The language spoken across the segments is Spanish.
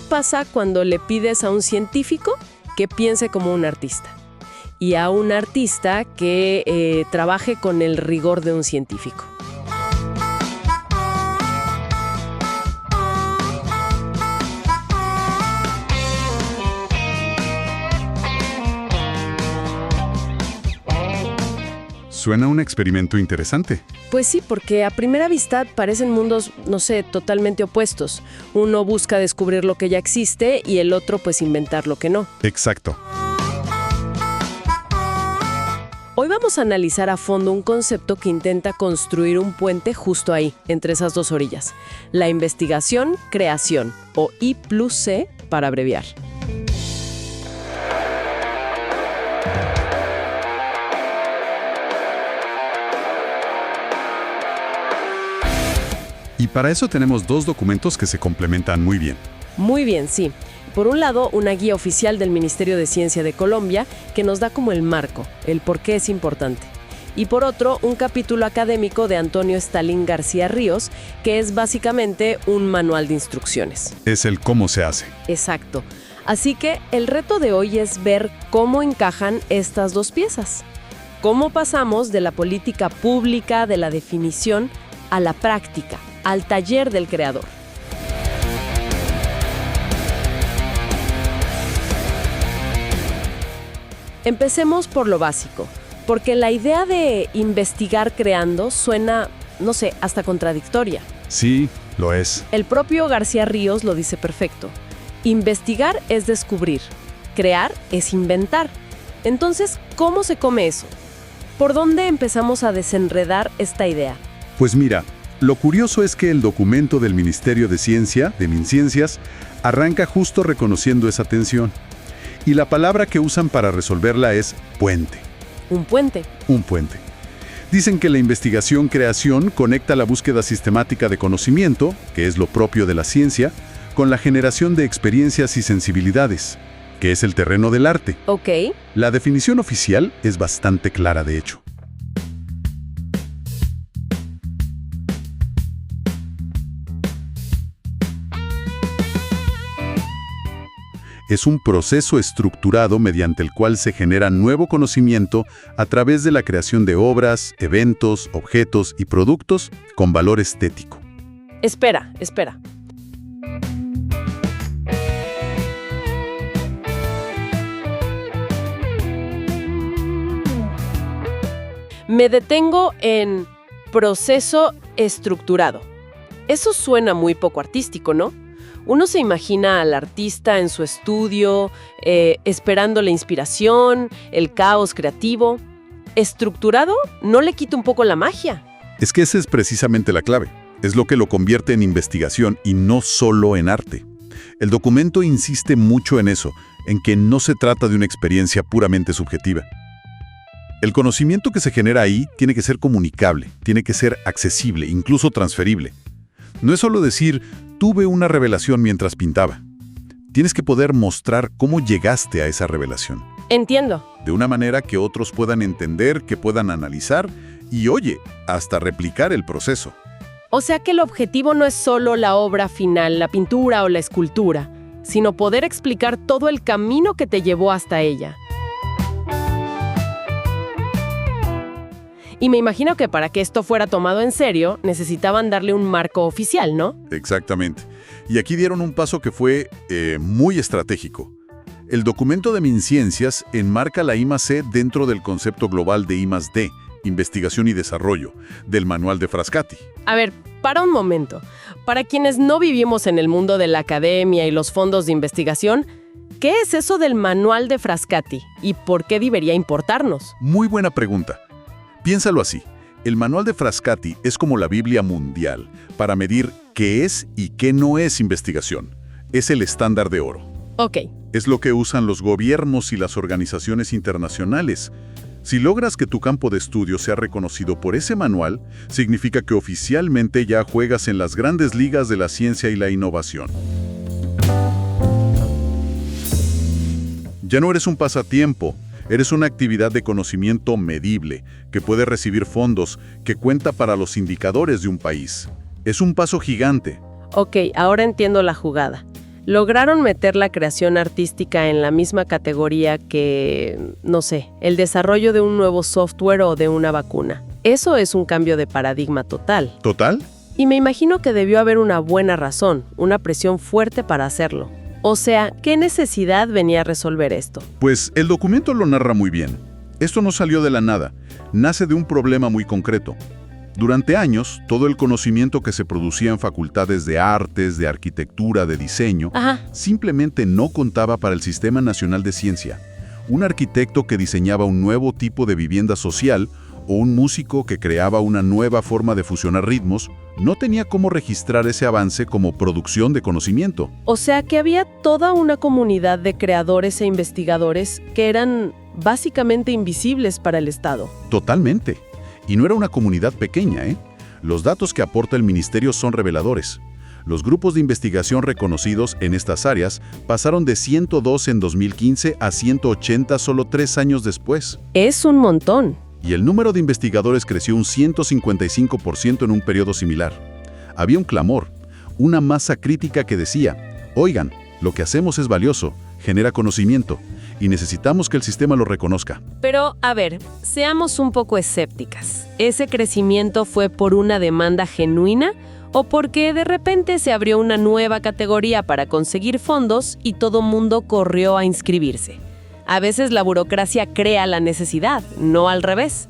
pasa cuando le pides a un científico que piense como un artista y a un artista que trabaje con el rigor de un científico? Suena un experimento interesante. Pues sí, porque a primera vista parecen mundos, no sé, totalmente opuestos. Uno busca descubrir lo que ya existe y el otro pues inventar lo que no. Exacto. Hoy vamos a analizar a fondo un concepto que intenta construir un puente justo ahí, entre esas dos orillas. La investigación-creación, o I+C para abreviar. Y para eso tenemos dos documentos que se complementan muy bien. Muy bien, sí. Por un lado, una guía oficial del Ministerio de Ciencia de Colombia que nos da como el marco, el por qué es importante. Y por otro, un capítulo académico de Antonio Estalín García Ríos, que es básicamente un manual de instrucciones. Es el cómo se hace. Exacto. Así que el reto de hoy es ver cómo encajan estas dos piezas. Cómo pasamos de la política pública, de la definición, a la práctica, al taller del creador. Empecemos por lo básico, porque la idea de investigar creando suena, no sé, hasta contradictoria. Sí, lo es. El propio García Ríos lo dice perfecto. Investigar es descubrir, crear es inventar. Entonces, ¿cómo se come eso? ¿Por dónde empezamos a desenredar esta idea? Pues mira, lo curioso es que el documento del Ministerio de Ciencia, de MinCiencias, arranca justo reconociendo esa tensión. Y la palabra que usan para resolverla es puente. ¿Un puente? Un puente. Dicen que la investigación-creación conecta la búsqueda sistemática de conocimiento, que es lo propio de la ciencia, con la generación de experiencias y sensibilidades, que es el terreno del arte. Ok. La definición oficial es bastante clara, de hecho. Es un proceso estructurado mediante el cual se genera nuevo conocimiento a través de la creación de obras, eventos, objetos y productos con valor estético. Espera. Me detengo en proceso estructurado. Eso suena muy poco artístico, ¿no? Uno se imagina al artista en su estudio, esperando la inspiración, el caos creativo. ¿Estructurado no le quita un poco la magia? Es que esa es precisamente la clave. Es lo que lo convierte en investigación y no solo en arte. El documento insiste mucho en eso, en que no se trata de una experiencia puramente subjetiva. El conocimiento que se genera ahí tiene que ser comunicable, tiene que ser accesible, incluso transferible. No es solo decir, tuve una revelación mientras pintaba. Tienes que poder mostrar cómo llegaste a esa revelación. Entiendo. De una manera que otros puedan entender, que puedan analizar y, oye, hasta replicar el proceso. O sea que el objetivo no es solo la obra final, la pintura o la escultura, sino poder explicar todo el camino que te llevó hasta ella. Y me imagino que para que esto fuera tomado en serio, necesitaban darle un marco oficial, ¿no? Exactamente. Y aquí dieron un paso que fue muy estratégico. El documento de MinCiencias enmarca la I+C dentro del concepto global de I+D, Investigación y Desarrollo, del manual de Frascati. A ver, para un momento. Para quienes no vivimos en el mundo de la academia y los fondos de investigación, ¿qué es eso del manual de Frascati? ¿Y por qué debería importarnos? Muy buena pregunta. Piénsalo así, el manual de Frascati es como la Biblia mundial para medir qué es y qué no es investigación. Es el estándar de oro. Ok. Es lo que usan los gobiernos y las organizaciones internacionales. Si logras que tu campo de estudio sea reconocido por ese manual, significa que oficialmente ya juegas en las grandes ligas de la ciencia y la innovación. Ya no eres un pasatiempo. Eres una actividad de conocimiento medible, que puede recibir fondos, que cuenta para los indicadores de un país. Es un paso gigante. Ok, ahora entiendo la jugada. Lograron meter la creación artística en la misma categoría que, no sé, el desarrollo de un nuevo software o de una vacuna. Eso es un cambio de paradigma total. ¿Total? Y me imagino que debió haber una buena razón, una presión fuerte para hacerlo. O sea, ¿qué necesidad venía a resolver esto? Pues el documento lo narra muy bien. Esto no salió de la nada, nace de un problema muy concreto. Durante años, todo el conocimiento que se producía en facultades de artes, de arquitectura, de diseño, simplemente no contaba para el Sistema Nacional de Ciencia. Un arquitecto que diseñaba un nuevo tipo de vivienda social o un músico que creaba una nueva forma de fusionar ritmos, no tenía cómo registrar ese avance como producción de conocimiento. O sea que había toda una comunidad de creadores e investigadores que eran básicamente invisibles para el Estado. Totalmente. Y no era una comunidad pequeña, ¿eh? Los datos que aporta el ministerio son reveladores. Los grupos de investigación reconocidos en estas áreas pasaron de 102 en 2015 a 180 solo 3 años después. Es un montón. Y el número de investigadores creció un 155% en un periodo similar. Había un clamor, una masa crítica que decía, oigan, lo que hacemos es valioso, genera conocimiento, y necesitamos que el sistema lo reconozca. Pero, a ver, seamos un poco escépticas. ¿Ese crecimiento fue por una demanda genuina o porque de repente se abrió una nueva categoría para conseguir fondos y todo mundo corrió a inscribirse? A veces la burocracia crea la necesidad, no al revés.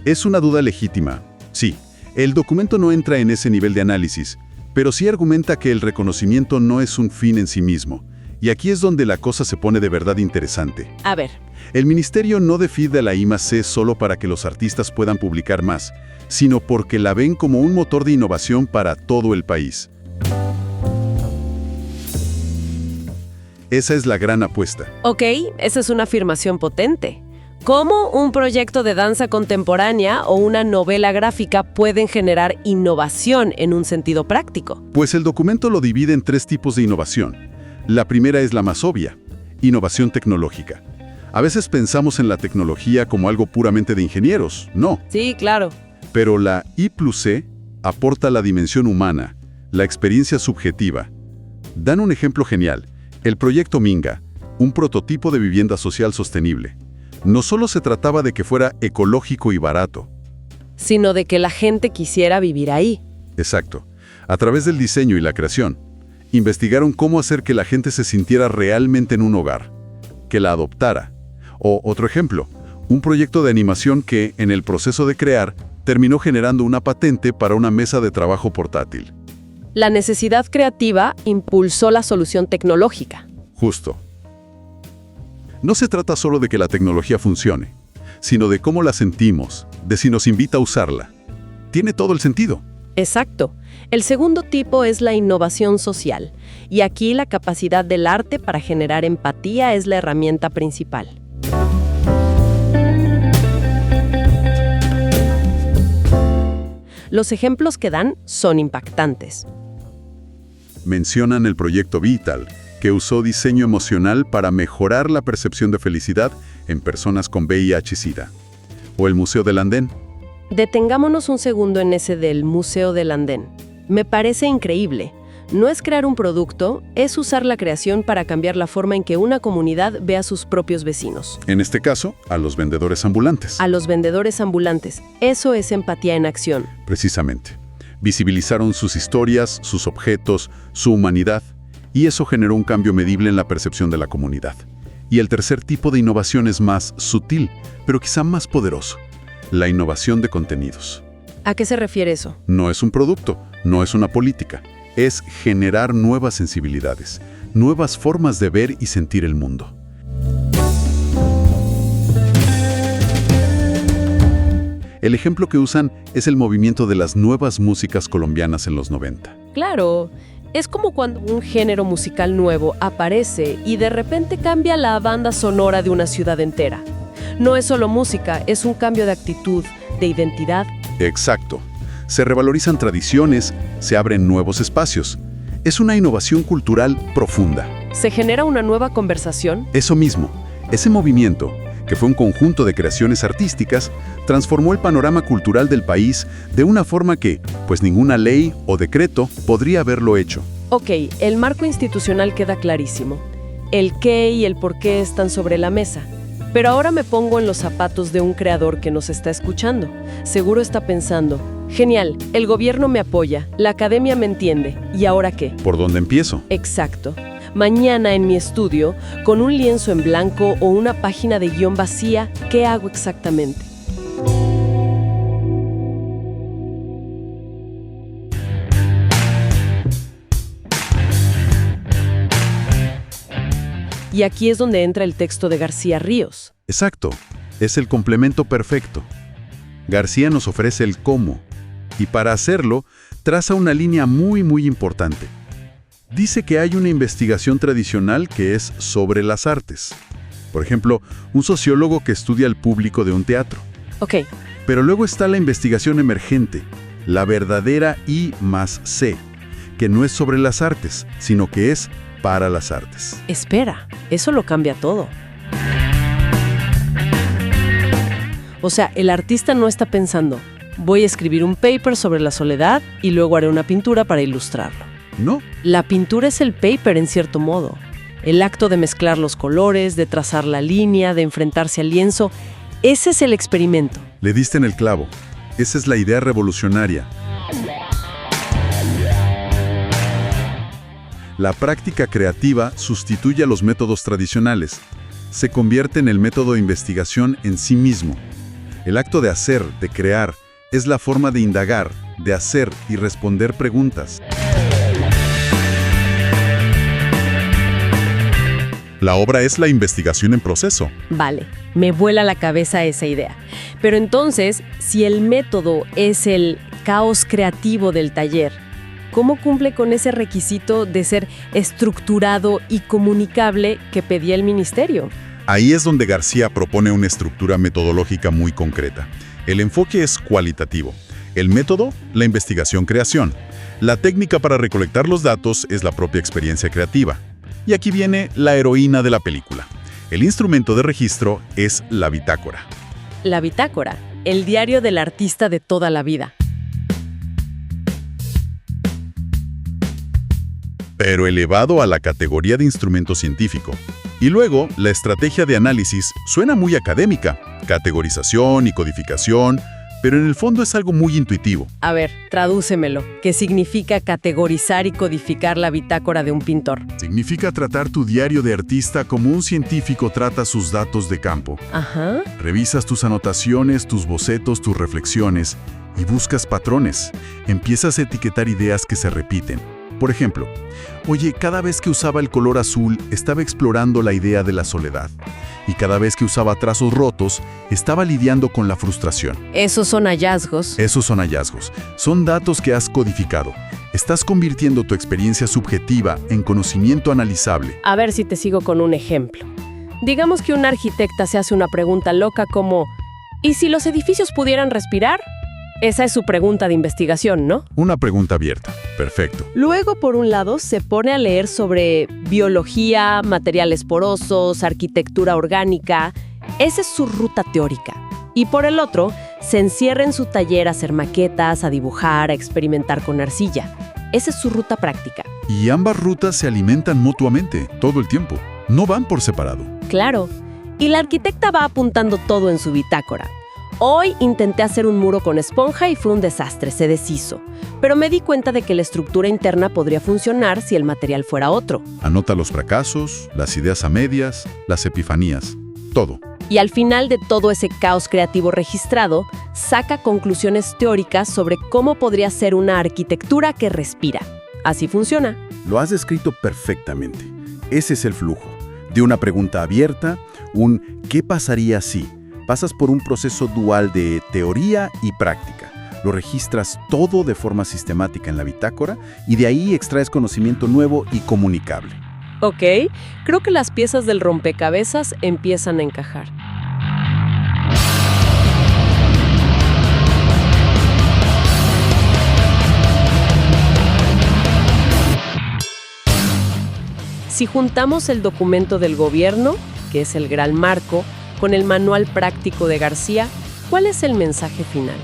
Es una duda legítima. Sí, el documento no entra en ese nivel de análisis, pero sí argumenta que el reconocimiento no es un fin en sí mismo. Y aquí es donde la cosa se pone de verdad interesante. A ver. El ministerio no defiende a la I+C solo para que los artistas puedan publicar más, sino porque la ven como un motor de innovación para todo el país. Esa es la gran apuesta. Ok, esa es una afirmación potente. ¿Cómo un proyecto de danza contemporánea o una novela gráfica pueden generar innovación en un sentido práctico? Pues el documento lo divide en 3 tipos de innovación. La primera es la más obvia, innovación tecnológica. A veces pensamos en la tecnología como algo puramente de ingenieros, no. Sí, claro. Pero la I+C aporta la dimensión humana, la experiencia subjetiva. Dan un ejemplo genial. El proyecto Minga, un prototipo de vivienda social sostenible. No solo se trataba de que fuera ecológico y barato. Sino de que la gente quisiera vivir ahí. Exacto. A través del diseño y la creación, investigaron cómo hacer que la gente se sintiera realmente en un hogar, que la adoptara. O otro ejemplo, un proyecto de animación que, en el proceso de crear, terminó generando una patente para una mesa de trabajo portátil. La necesidad creativa impulsó la solución tecnológica. Justo. No se trata solo de que la tecnología funcione, sino de cómo la sentimos, de si nos invita a usarla. Tiene todo el sentido. Exacto. El segundo tipo es la innovación social, y aquí la capacidad del arte para generar empatía es la herramienta principal. Los ejemplos que dan son impactantes. Mencionan el proyecto Vital, que usó diseño emocional para mejorar la percepción de felicidad en personas con VIH-Sida. O el Museo del Andén. Detengámonos un segundo en ese del Museo del Andén. Me parece increíble. No es crear un producto, es usar la creación para cambiar la forma en que una comunidad ve a sus propios vecinos. En este caso, a los vendedores ambulantes. A los vendedores ambulantes. Eso es empatía en acción. Precisamente. Visibilizaron sus historias, sus objetos, su humanidad, y eso generó un cambio medible en la percepción de la comunidad. Y el tercer tipo de innovación es más sutil, pero quizá más poderoso. La innovación de contenidos. ¿A qué se refiere eso? No es un producto, no es una política. Es generar nuevas sensibilidades, nuevas formas de ver y sentir el mundo. El ejemplo que usan es el movimiento de las nuevas músicas colombianas en los 90. Claro, es como cuando un género musical nuevo aparece y de repente cambia la banda sonora de una ciudad entera. No es solo música, es un cambio de actitud, de identidad. Exacto. Se revalorizan tradiciones, se abren nuevos espacios. Es una innovación cultural profunda. ¿Se genera una nueva conversación? Eso mismo, ese movimiento, que fue un conjunto de creaciones artísticas, transformó el panorama cultural del país de una forma que, pues ninguna ley o decreto podría haberlo hecho. Ok, el marco institucional queda clarísimo. El qué y el por qué están sobre la mesa. Pero ahora me pongo en los zapatos de un creador que nos está escuchando. Seguro está pensando, genial, el gobierno me apoya, la academia me entiende, ¿y ahora qué? ¿Por dónde empiezo? Exacto. Mañana en mi estudio, con un lienzo en blanco o una página de guión vacía, ¿qué hago exactamente? Y aquí es donde entra el texto de García Ríos. Exacto, es el complemento perfecto. García nos ofrece el cómo, y para hacerlo, traza una línea muy importante. Dice que hay una investigación tradicional que es sobre las artes. Por ejemplo, un sociólogo que estudia el público de un teatro. Ok. Pero luego está la investigación emergente, la verdadera I+C, que no es sobre las artes, sino que es para las artes. Espera, eso lo cambia todo. O sea, el artista no está pensando, voy a escribir un paper sobre la soledad y luego haré una pintura para ilustrarlo. No. La pintura es el paper en cierto modo. El acto de mezclar los colores, de trazar la línea, de enfrentarse al lienzo, ese es el experimento. Le diste en el clavo. Esa es la idea revolucionaria. La práctica creativa sustituye a los métodos tradicionales. Se convierte en el método de investigación en sí mismo. El acto de hacer, de crear, es la forma de indagar, de hacer y responder preguntas. La obra es la investigación en proceso. Vale, me vuela la cabeza esa idea. Pero entonces, si el método es el caos creativo del taller, ¿cómo cumple con ese requisito de ser estructurado y comunicable que pedía el ministerio? Ahí es donde García propone una estructura metodológica muy concreta. El enfoque es cualitativo. El método, la investigación-creación. La técnica para recolectar los datos es la propia experiencia creativa. Y aquí viene la heroína de la película. El instrumento de registro es la bitácora. La bitácora, el diario del artista de toda la vida. Pero elevado a la categoría de instrumento científico. Y luego, la estrategia de análisis suena muy académica, categorización y codificación, pero en el fondo es algo muy intuitivo. A ver, tradúcemelo. ¿Qué significa categorizar y codificar la bitácora de un pintor? Significa tratar tu diario de artista como un científico trata sus datos de campo. Ajá. Revisas tus anotaciones, tus bocetos, tus reflexiones y buscas patrones. Empiezas a etiquetar ideas que se repiten. Por ejemplo, oye, cada vez que usaba el color azul, estaba explorando la idea de la soledad. Y cada vez que usaba trazos rotos, estaba lidiando con la frustración. Esos son hallazgos. Esos son hallazgos. Son datos que has codificado. Estás convirtiendo tu experiencia subjetiva en conocimiento analizable. A ver si te sigo con un ejemplo. Digamos que un arquitecta se hace una pregunta loca como, ¿y si los edificios pudieran respirar? Esa es su pregunta de investigación, ¿no? Una pregunta abierta. Perfecto. Luego, por un lado, se pone a leer sobre biología, materiales porosos, arquitectura orgánica. Esa es su ruta teórica. Y por el otro, se encierra en su taller a hacer maquetas, a dibujar, a experimentar con arcilla. Esa es su ruta práctica. Y ambas rutas se alimentan mutuamente, todo el tiempo. No van por separado. Claro. Y la arquitecta va apuntando todo en su bitácora. Hoy intenté hacer un muro con esponja y fue un desastre, se deshizo. Pero me di cuenta de que la estructura interna podría funcionar si el material fuera otro. Anota los fracasos, las ideas a medias, las epifanías, todo. Y al final de todo ese caos creativo registrado, saca conclusiones teóricas sobre cómo podría ser una arquitectura que respira. Así funciona. Lo has descrito perfectamente. Ese es el flujo. De una pregunta abierta, un ¿qué pasaría si? Pasas por un proceso dual de teoría y práctica. Lo registras todo de forma sistemática en la bitácora y de ahí extraes conocimiento nuevo y comunicable. Ok, creo que las piezas del rompecabezas empiezan a encajar. Si juntamos el documento del gobierno, que es el gran marco, con el manual práctico de García, ¿cuál es el mensaje final?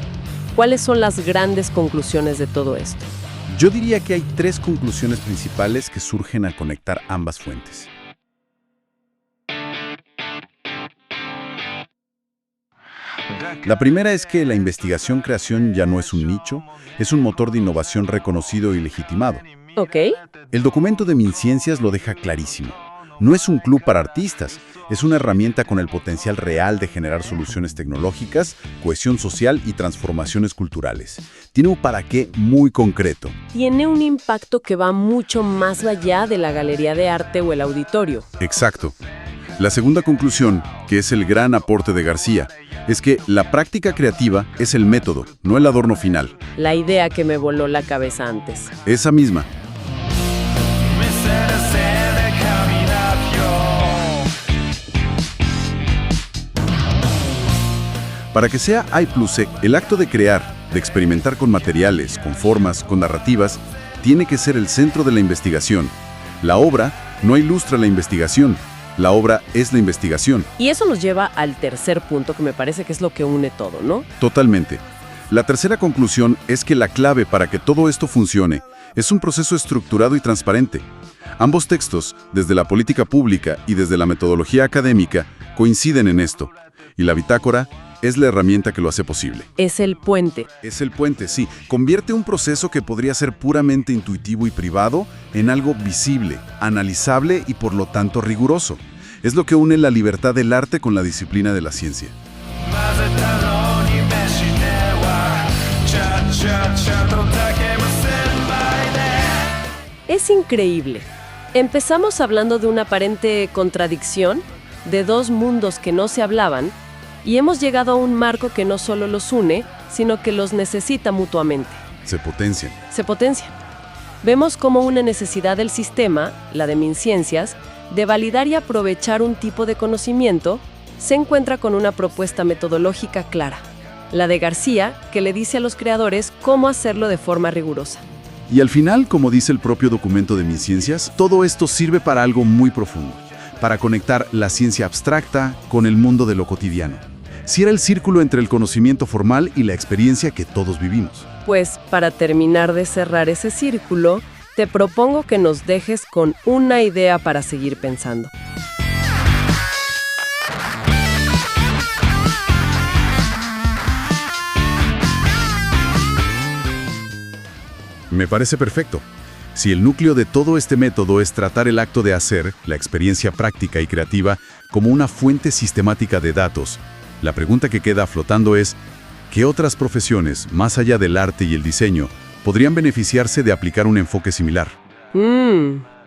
¿Cuáles son las grandes conclusiones de todo esto? Yo diría que hay 3 conclusiones principales que surgen al conectar ambas fuentes. La primera es que la investigación-creación ya no es un nicho, es un motor de innovación reconocido y legitimado. Ok. El documento de MinCiencias lo deja clarísimo. No es un club para artistas, es una herramienta con el potencial real de generar soluciones tecnológicas, cohesión social y transformaciones culturales. Tiene un para qué muy concreto. Tiene un impacto que va mucho más allá de la galería de arte o el auditorio. Exacto. La segunda conclusión, que es el gran aporte de García, es que la práctica creativa es el método, no el adorno final. La idea que me voló la cabeza antes. Esa misma. Para que sea I+C, el acto de crear, de experimentar con materiales, con formas, con narrativas, tiene que ser el centro de la investigación. La obra no ilustra la investigación, la obra es la investigación. Y eso nos lleva al tercer punto, que me parece que es lo que une todo, ¿no? Totalmente. La tercera conclusión es que la clave para que todo esto funcione es un proceso estructurado y transparente. Ambos textos, desde la política pública y desde la metodología académica, coinciden en esto. Y la bitácora es la herramienta que lo hace posible. Es el puente. Es el puente, sí. Convierte un proceso que podría ser puramente intuitivo y privado en algo visible, analizable y por lo tanto riguroso. Es lo que une la libertad del arte con la disciplina de la ciencia. Es increíble. Empezamos hablando de una aparente contradicción, de dos mundos que no se hablaban, y hemos llegado a un marco que no solo los une, sino que los necesita mutuamente. Se potencian. Se potencian. Vemos como una necesidad del sistema, la de MinCiencias, de validar y aprovechar un tipo de conocimiento, se encuentra con una propuesta metodológica clara. La de García, que le dice a los creadores cómo hacerlo de forma rigurosa. Y al final, como dice el propio documento de MinCiencias, todo esto sirve para algo muy profundo, para conectar la ciencia abstracta con el mundo de lo cotidiano. Cierra el círculo entre el conocimiento formal y la experiencia que todos vivimos. Pues, para terminar de cerrar ese círculo, te propongo que nos dejes con una idea para seguir pensando. Me parece perfecto. Si el núcleo de todo este método es tratar el acto de hacer, la experiencia práctica y creativa, como una fuente sistemática de datos, la pregunta que queda flotando es, ¿qué otras profesiones, más allá del arte y el diseño, podrían beneficiarse de aplicar un enfoque similar?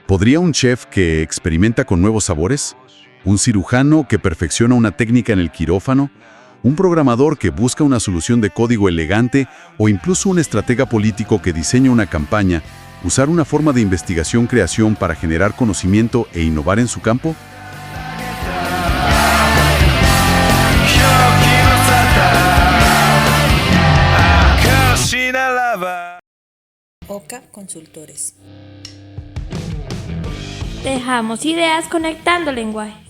¿Podría un chef que experimenta con nuevos sabores? ¿Un cirujano que perfecciona una técnica en el quirófano? ¿Un programador que busca una solución de código elegante? ¿O incluso un estratega político que diseña una campaña, usar una forma de investigación-creación para generar conocimiento e innovar en su campo? OCA Consultores. Dejamos ideas conectando lenguajes.